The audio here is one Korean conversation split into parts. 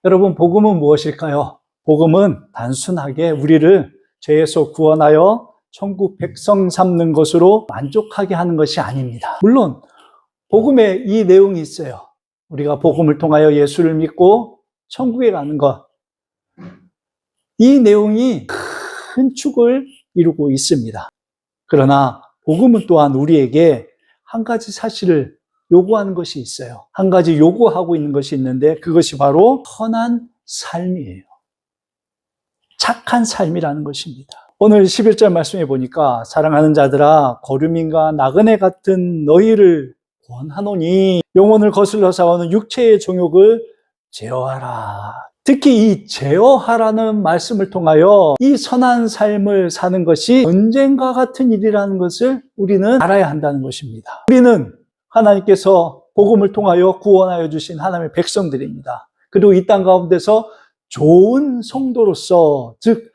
여러분, 복음은 무엇일까요? 복음은 단순하게 우리를 죄에서 구원하여 천국 백성 삼는 것으로 만족하게 하는 것이 아닙니다. 물론 복음에 이 내용이 있어요. 우리가 복음을 통하여 예수를 믿고 천국에 가는 것. 이 내용이 큰 축을 이루고 있습니다. 그러나 복음은 또한 우리에게 한 가지 사실을 요구하는 것이 있어요. 한 가지 요구하고 있는 것이 있는데 그것이 바로 선한 삶이에요. 착한 삶이라는 것입니다. 오늘 11절 말씀해 보니까 사랑하는 자들아 거류민과 나그네 같은 너희를 권하노니 영혼을 거슬러 싸우는 육체의 정욕을 제어하라. 특히 이 제어하라는 말씀을 통하여 이 선한 삶을 사는 것이 전쟁과 같은 일이라는 것을 우리는 알아야 한다는 것입니다. 우리는 하나님께서 복음을 통하여 구원하여 주신 하나님의 백성들입니다. 그리고 이 땅 가운데서 좋은 성도로서, 즉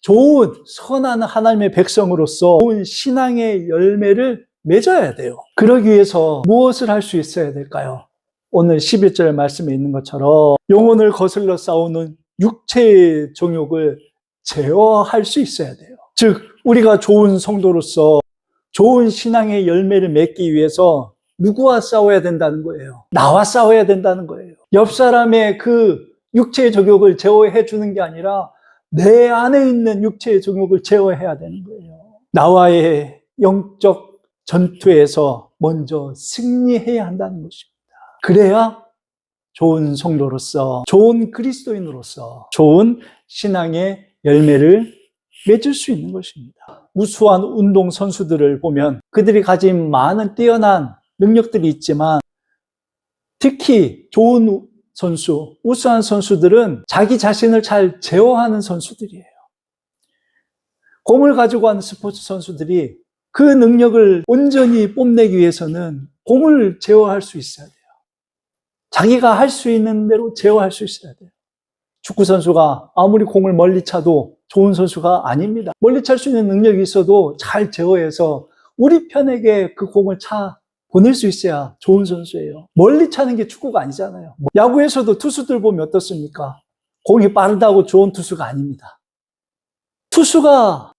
좋은 선한 하나님의 백성으로서 좋은 신앙의 열매를 맺어야 돼요. 그러기 위해서 무엇을 할 수 있어야 될까요? 오늘 11절 말씀에 있는 것처럼 영혼을 거슬러 싸우는 육체의 정욕을 제어할 수 있어야 돼요. 즉 우리가 좋은 성도로서 좋은 신앙의 열매를 맺기 위해서 누구와 싸워야 된다는 거예요? 나와 싸워야 된다는 거예요. 옆 사람의 그 육체의 정욕을 제어해 주는 게 아니라 내 안에 있는 육체의 정욕을 제어해야 되는 거예요. 나와의 영적 전투에서 먼저 승리해야 한다는 것입니다. 그래야 좋은 성도로서, 좋은 그리스도인으로서 좋은 신앙의 열매를 맺을 수 있는 것입니다. 우수한 운동 선수들을 보면 그들이 가진 많은 뛰어난 능력들이 있지만 특히 좋은 선수, 우수한 선수들은 자기 자신을 잘 제어하는 선수들이에요. 공을 가지고 하는 스포츠 선수들이 그 능력을 온전히 뽐내기 위해서는 공을 제어할 수 있어야 돼요. 자기가 할 수 있는 대로 제어할 수 있어야 돼요. 축구 선수가 아무리 공을 멀리 차도 좋은 선수가 아닙니다. 멀리 찰 수 있는 능력이 있어도 잘 제어해서 우리 편에게 그 공을 보낼 수 있어야 좋은 선수예요. 멀리 차는 게 축구가 아니잖아요. 야구에서도 투수들 보면 어떻습니까? 공이 빠르다고 좋은 투수가 아닙니다. 투수가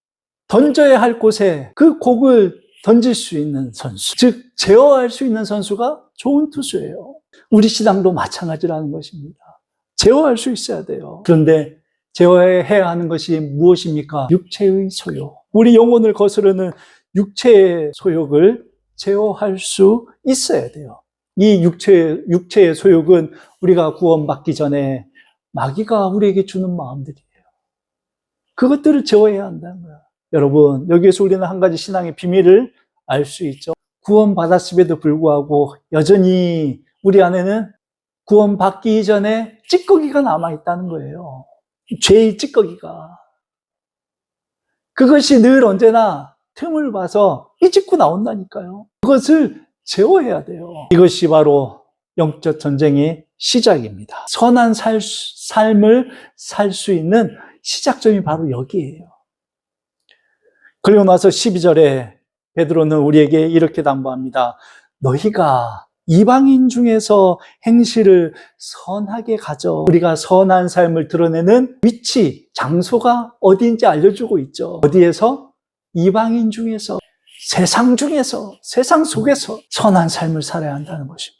던져야 할 곳에 그 공을 던질 수 있는 선수, 즉 제어할 수 있는 선수가 좋은 투수예요. 우리 신앙도 마찬가지라는 것입니다. 제어할 수 있어야 돼요. 그런데 제어해야 하는 것이 무엇입니까? 육체의 소욕. 우리 영혼을 거스르는 육체의 소욕을 제어할 수 있어야 돼요. 이 육체의 소욕은 우리가 구원받기 전에 마귀가 우리에게 주는 마음들이에요. 그것들을 제어해야 한다는 거야. 여러분, 여기에서 우리는 한 가지 신앙의 비밀을 알 수 있죠. 구원받았음에도 불구하고 여전히 우리 안에는 구원받기 이전에 찌꺼기가 남아있다는 거예요. 죄의 찌꺼기가. 그것이 늘 언제나 틈을 봐서 삐집고 나온다니까요. 그것을 제어해야 돼요. 이것이 바로 영적 전쟁의 시작입니다. 선한 삶을 살 수 있는 시작점이 바로 여기예요. 그리고 나서 12절에 베드로는 우리에게 이렇게 당부합니다. 너희가 이방인 중에서 행실을 선하게 가져. 우리가 선한 삶을 드러내는 위치, 장소가 어디인지 알려주고 있죠. 어디에서? 이방인 중에서, 세상 중에서, 세상 속에서 선한 삶을 살아야 한다는 것입니다.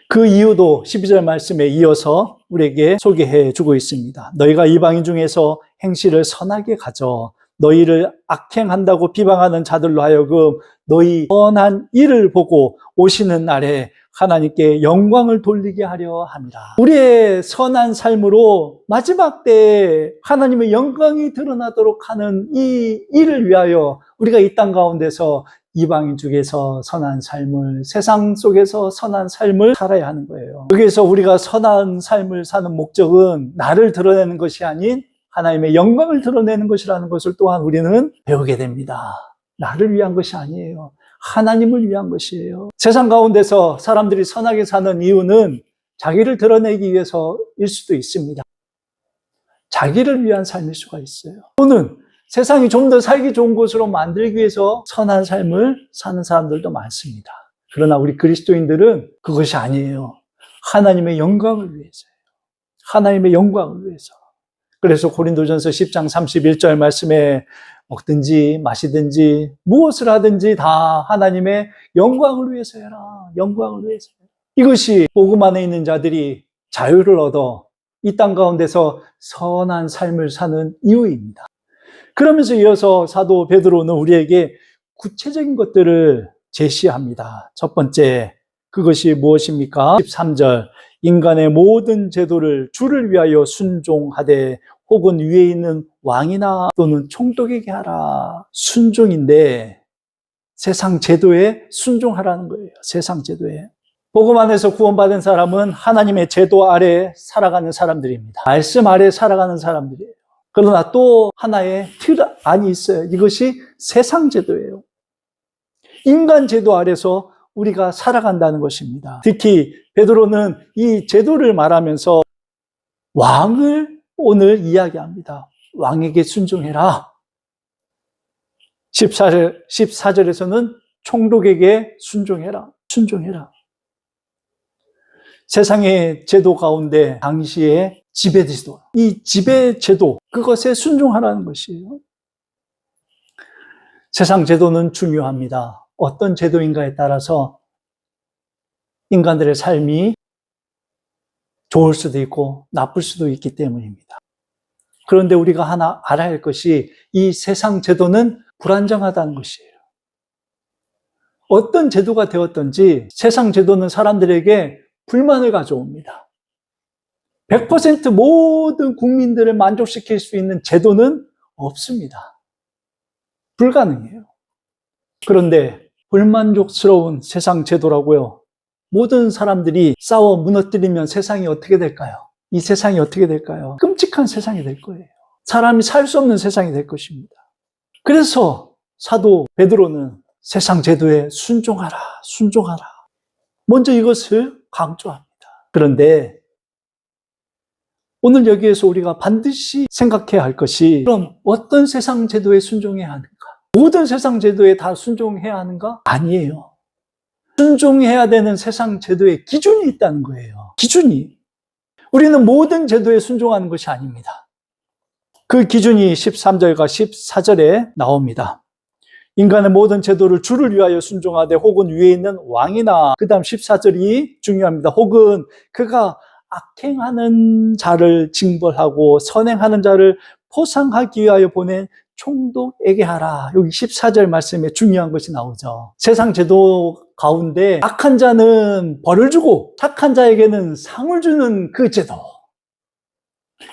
그 이유도 12절 말씀에 이어서 우리에게 소개해 주고 있습니다. 너희가 이방인 중에서 행실을 선하게 가져. 너희를 악행한다고 비방하는 자들로 하여금 너희 선한 일을 보고 오시는 날에 하나님께 영광을 돌리게 하려 함이라. 우리의 선한 삶으로 마지막 때에 하나님의 영광이 드러나도록 하는 이 일을 위하여 우리가 이 땅 가운데서 이방인 중에서 선한 삶을, 세상 속에서 선한 삶을 살아야 하는 거예요. 여기에서 우리가 선한 삶을 사는 목적은 나를 드러내는 것이 아닌 하나님의 영광을 드러내는 것이라는 것을 또한 우리는 배우게 됩니다. 나를 위한 것이 아니에요. 하나님을 위한 것이에요. 세상 가운데서 사람들이 선하게 사는 이유는 자기를 드러내기 위해서일 수도 있습니다. 자기를 위한 삶일 수가 있어요. 또는 세상이 좀 더 살기 좋은 곳으로 만들기 위해서 선한 삶을 사는 사람들도 많습니다. 그러나 우리 그리스도인들은 그것이 아니에요. 하나님의 영광을 위해서예요. 하나님의 영광을 위해서. 그래서 고린도전서 10장 31절 말씀에 먹든지 마시든지 무엇을 하든지 다 하나님의 영광을 위해서 해라. 영광을 위해서 해라. 이것이 복음 안에 있는 자들이 자유를 얻어 이 땅 가운데서 선한 삶을 사는 이유입니다. 그러면서 이어서 사도 베드로는 우리에게 구체적인 것들을 제시합니다. 첫 번째, 그것이 무엇입니까? 13절, 인간의 모든 제도를 주를 위하여 순종하되 혹은 위에 있는 왕이나 또는 총독에게 하라. 순종인데 세상 제도에 순종하라는 거예요. 세상 제도에. 복음 안에서 구원받은 사람은 하나님의 제도 아래 살아가는 사람들입니다. 말씀 아래 살아가는 사람들이에요. 그러나 또 하나의 틀 안이 있어요. 이것이 세상 제도예요. 인간 제도 아래서 우리가 살아간다는 것입니다. 특히 베드로는 이 제도를 말하면서 왕을 오늘 이야기합니다. 왕에게 순종해라. 14절에서는 총독에게 순종해라. 순종해라. 세상의 제도 가운데 당시의 지배제도, 이 지배제도, 그것에 순종하라는 것이에요. 세상 제도는 중요합니다. 어떤 제도인가에 따라서 인간들의 삶이 좋을 수도 있고 나쁠 수도 있기 때문입니다. 그런데 우리가 하나 알아야 할 것이 이 세상 제도는 불안정하다는 것이에요. 어떤 제도가 되었든지 세상 제도는 사람들에게 불만을 가져옵니다. 100% 모든 국민들을 만족시킬 수 있는 제도는 없습니다. 불가능해요. 그런데 불만족스러운 세상 제도라고요. 모든 사람들이 싸워 무너뜨리면 세상이 어떻게 될까요? 이 세상이 어떻게 될까요? 끔찍한 세상이 될 거예요. 사람이 살 수 없는 세상이 될 것입니다. 그래서 사도 베드로는 세상 제도에 순종하라, 순종하라. 먼저 이것을 강조합니다. 그런데 오늘 여기에서 우리가 반드시 생각해야 할 것이 그럼 어떤 세상 제도에 순종해야 하는가? 모든 세상 제도에 다 순종해야 하는가? 아니에요. 순종해야 되는 세상 제도에 기준이 있다는 거예요. 기준이. 우리는 모든 제도에 순종하는 것이 아닙니다. 그 기준이 13절과 14절에 나옵니다. 인간의 모든 제도를 주를 위하여 순종하되 혹은 위에 있는 왕이나 그 다음 14절이 중요합니다. 혹은 그가 악행하는 자를 징벌하고 선행하는 자를 포상하기 위하여 보낸 총독에게 하라. 여기 14절 말씀에 중요한 것이 나오죠. 세상 제도 가운데 악한 자는 벌을 주고 착한 자에게는 상을 주는 그 제도.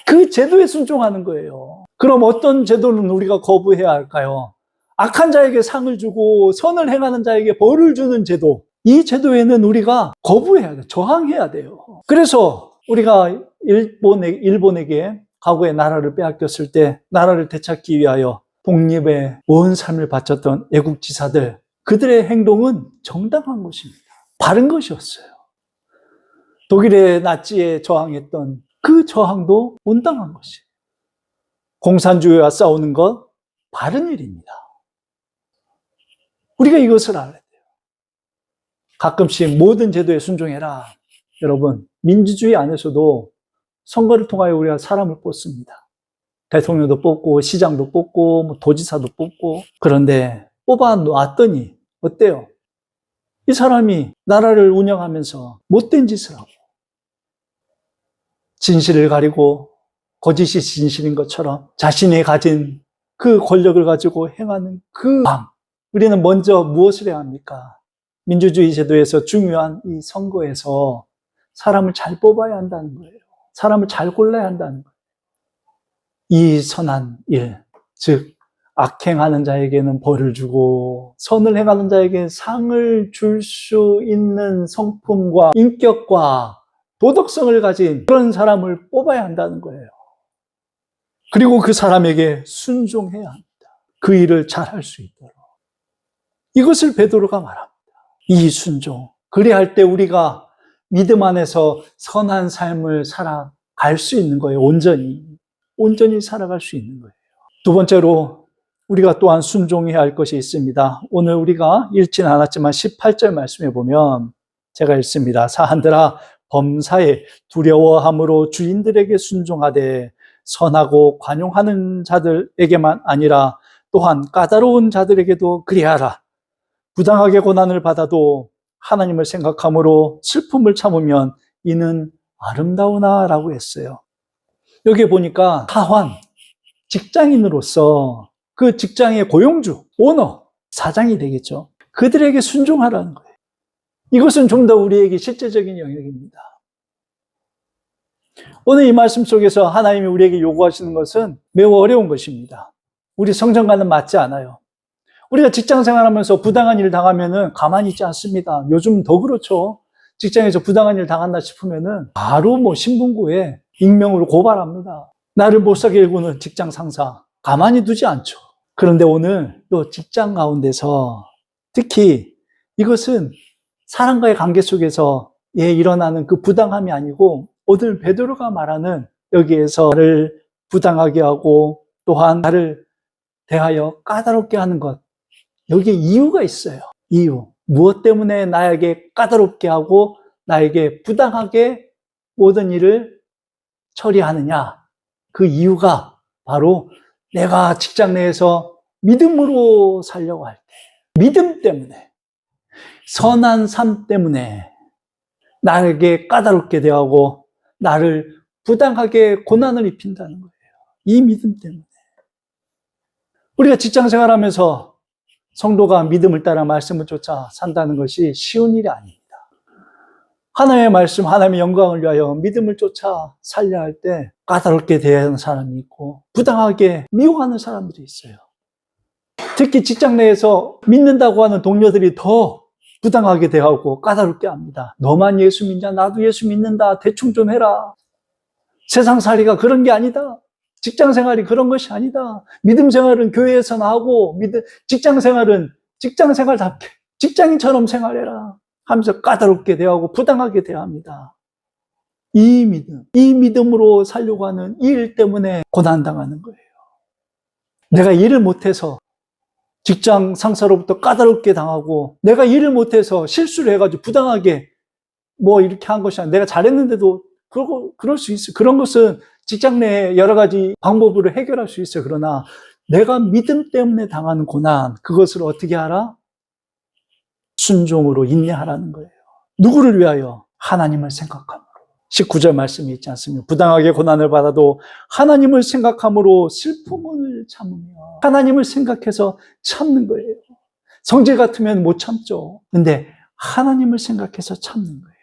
그 제도에 순종하는 거예요. 그럼 어떤 제도는 우리가 거부해야 할까요? 악한 자에게 상을 주고 선을 행하는 자에게 벌을 주는 제도. 이 제도에는 우리가 거부해야 돼요. 저항해야 돼요. 그래서 우리가 일본에게 과거에 나라를 빼앗겼을 때 나라를 되찾기 위하여 독립의 온 삶을 바쳤던 애국지사들, 그들의 행동은 정당한 것입니다. 바른 것이었어요. 독일의 나치에 저항했던 그 저항도 온당한 것이에요. 공산주의와 싸우는 것 바른 일입니다. 우리가 이것을 알아야 돼요. 가끔씩 모든 제도에 순종해라. 여러분, 민주주의 안에서도 선거를 통하여 우리가 사람을 뽑습니다. 대통령도 뽑고 시장도 뽑고 도지사도 뽑고. 그런데 뽑아놨더니 어때요? 이 사람이 나라를 운영하면서 못된 짓을 하고 진실을 가리고 거짓이 진실인 것처럼 자신이 가진 그 권력을 가지고 행하는 그 왕. 우리는 먼저 무엇을 해야 합니까? 민주주의 제도에서 중요한 이 선거에서 사람을 잘 뽑아야 한다는 거예요. 사람을 잘 골라야 한다는 거예요. 이 선한 일, 즉 악행하는 자에게는 벌을 주고 선을 행하는 자에게는 상을 줄 수 있는 성품과 인격과 도덕성을 가진 그런 사람을 뽑아야 한다는 거예요. 그리고 그 사람에게 순종해야 합니다. 그 일을 잘할 수 있도록. 이것을 베드로가 말합니다. 이 순종. 그래야 할 때 우리가 믿음 안에서 선한 삶을 살아갈 수 있는 거예요. 온전히 살아갈 수 있는 거예요. 두 번째로 우리가 또한 순종해야 할 것이 있습니다. 오늘 우리가 읽지는 않았지만 18절 말씀에 보면 제가 읽습니다. 사한들아, 범사에 두려워함으로 주인들에게 순종하되 선하고 관용하는 자들에게만 아니라 또한 까다로운 자들에게도 그리하라. 부당하게 고난을 받아도 하나님을 생각함으로 슬픔을 참으면 이는 아름다우나 라고 했어요. 여기 보니까 하환, 직장인으로서 그 직장의 고용주, 오너, 사장이 되겠죠. 그들에게 순종하라는 거예요. 이것은 좀 더 우리에게 실제적인 영역입니다. 오늘 이 말씀 속에서 하나님이 우리에게 요구하시는 것은 매우 어려운 것입니다. 우리 성전과는 맞지 않아요. 우리가 직장 생활하면서 부당한 일 당하면은 가만히 있지 않습니다. 요즘 더 그렇죠. 직장에서 부당한 일 당한다 싶으면은 바로 신문고에 익명으로 고발합니다. 나를 못 사게 일구는 직장 상사 가만히 두지 않죠. 그런데 오늘 또 직장 가운데서 특히 이것은 사람과의 관계 속에서 일어나는 그 부당함이 아니고 오늘 베드로가 말하는 여기에서 나를 부당하게 하고 또한 나를 대하여 까다롭게 하는 것, 여기에 이유가 있어요. 이유. 무엇 때문에 나에게 까다롭게 하고 나에게 부당하게 모든 일을 처리하느냐. 그 이유가 바로 내가 직장 내에서 믿음으로 살려고 할 때, 믿음 때문에, 선한 삶 때문에 나에게 까다롭게 대하고 나를 부당하게 고난을 입힌다는 거예요. 이 믿음 때문에. 우리가 직장 생활하면서 성도가 믿음을 따라 말씀을 쫓아 산다는 것이 쉬운 일이 아닙니다. 하나님의 말씀, 하나님의 영광을 위하여 믿음을 쫓아 살려 할 때 까다롭게 대하는 사람이 있고 부당하게 미워하는 사람들이 있어요. 특히 직장 내에서 믿는다고 하는 동료들이 더 부당하게 대하고 까다롭게 합니다. 너만 예수 믿냐? 나도 예수 믿는다. 대충 좀 해라. 세상살이가 그런 게 아니다. 직장 생활이 그런 것이 아니다. 믿음 생활은 교회에서나 하고 직장 생활은 직장 생활답게 직장인처럼 생활해라 하면서 까다롭게 대하고 부당하게 대합니다. 이 믿음으로 살려고 하는 이 일 때문에 고난당하는 거예요. 내가 일을 못해서 직장 상사로부터 까다롭게 당하고 내가 일을 못해서 실수를 해가지고 부당하게 이렇게 한 것이 아니라 내가 잘했는데도 그럴 수 있어요. 그런 것은 직장 내에 여러 가지 방법으로 해결할 수 있어요. 그러나 내가 믿음 때문에 당하는 고난, 그것을 어떻게 하라? 순종으로 인내하라는 거예요. 누구를 위하여? 하나님을 생각함으로. 19절 말씀이 있지 않습니까? 부당하게 고난을 받아도 하나님을 생각함으로 슬픔을 참으며 하나님을 생각해서 참는 거예요. 성질 같으면 못 참죠. 근데 하나님을 생각해서 참는 거예요.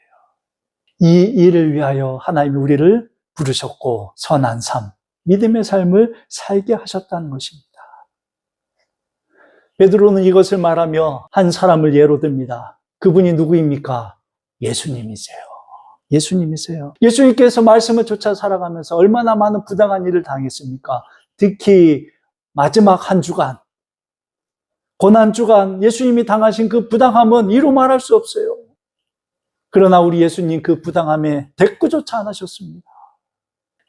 이 일을 위하여 하나님이 우리를 부르셨고 선한 삶, 믿음의 삶을 살게 하셨다는 것입니다. 베드로는 이것을 말하며 한 사람을 예로 듭니다. 그분이 누구입니까? 예수님이세요. 예수님이세요. 예수님께서 말씀을 쫓아 살아가면서 얼마나 많은 부당한 일을 당했습니까? 특히 마지막 한 주간, 고난 주간 예수님이 당하신 그 부당함은 이루 말할 수 없어요. 그러나 우리 예수님 그 부당함에 대꾸조차 안 하셨습니다.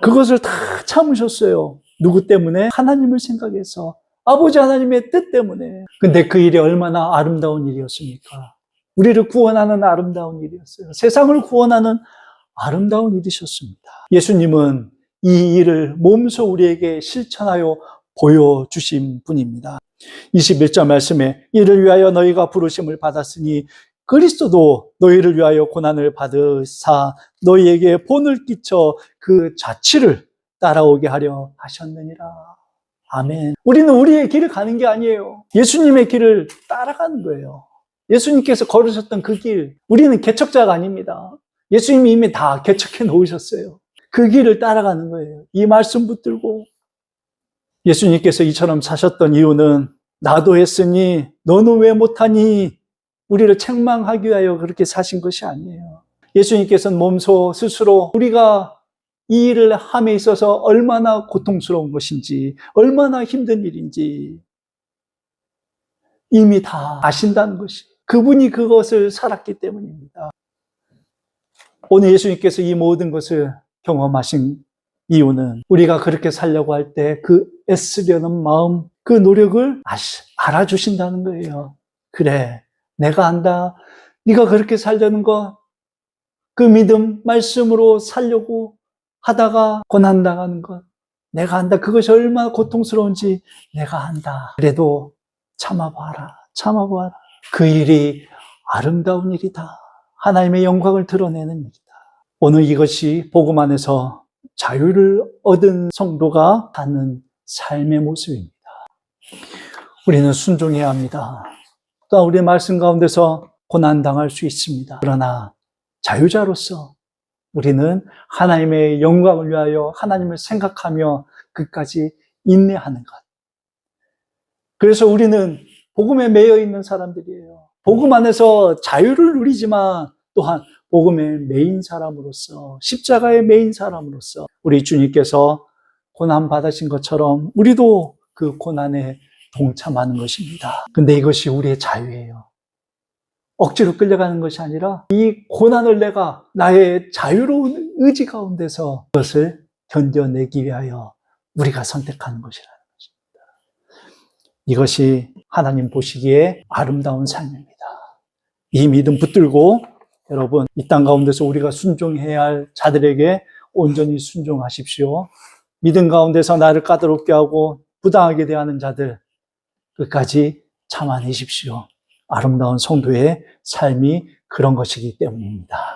그것을 다 참으셨어요. 누구 때문에? 하나님을 생각해서 아버지 하나님의 뜻 때문에. 근데 그 일이 얼마나 아름다운 일이었습니까? 우리를 구원하는 아름다운 일이었어요. 세상을 구원하는 아름다운 일이셨습니다. 예수님은 이 일을 몸소 우리에게 실천하여 보여주신 분입니다. 21절 말씀에 이를 위하여 너희가 부르심을 받았으니 그리스도도 너희를 위하여 고난을 받으사 너희에게 본을 끼쳐 그 자취를 따라오게 하려 하셨느니라. 아멘. 우리는 우리의 길을 가는 게 아니에요. 예수님의 길을 따라가는 거예요. 예수님께서 걸으셨던 그 길, 우리는 개척자가 아닙니다. 예수님이 이미 다 개척해 놓으셨어요. 그 길을 따라가는 거예요. 이 말씀 붙들고. 예수님께서 이처럼 사셨던 이유는 나도 했으니 너는 왜 못하니? 우리를 책망하기 위하여 그렇게 사신 것이 아니에요. 예수님께서는 몸소 스스로 우리가 이 일을 함에 있어서 얼마나 고통스러운 것인지, 얼마나 힘든 일인지 이미 다 아신다는 것이, 그분이 그것을 살았기 때문입니다. 오늘 예수님께서 이 모든 것을 경험하신 이유는 우리가 그렇게 살려고 할 때 그 애쓰려는 마음, 그 노력을 알아주신다는 거예요. 그래, 내가 안다. 네가 그렇게 살려는 거, 그 믿음 말씀으로 살려고 하다가 고난당하는 것, 내가 안다. 그것이 얼마나 고통스러운지 내가 안다. 그래도 참아봐라. 참아봐라. 그 일이 아름다운 일이다. 하나님의 영광을 드러내는 일이다. 오늘 이것이 복음 안에서 자유를 얻은 성도가 사는 삶의 모습입니다. 우리는 순종해야 합니다. 또한 우리의 말씀 가운데서 고난당할 수 있습니다. 그러나 자유자로서 우리는 하나님의 영광을 위하여 하나님을 생각하며 끝까지 인내하는 것. 그래서 우리는 복음에 매여 있는 사람들이에요. 복음 안에서 자유를 누리지만 또한 복음의 메인 사람으로서, 십자가의 메인 사람으로서 우리 주님께서 고난 받으신 것처럼 우리도 그 고난에 동참하는 것입니다. 근데 이것이 우리의 자유예요. 억지로 끌려가는 것이 아니라 이 고난을 내가 나의 자유로운 의지 가운데서 그것을 견뎌내기 위하여 우리가 선택하는 것이라는 것입니다. 이것이 하나님 보시기에 아름다운 삶입니다. 이 믿음 붙들고 여러분 이 땅 가운데서 우리가 순종해야 할 자들에게 온전히 순종하십시오. 믿음 가운데서 나를 까다롭게 하고 부당하게 대하는 자들 끝까지 참아내십시오. 아름다운 성도의 삶이 그런 것이기 때문입니다.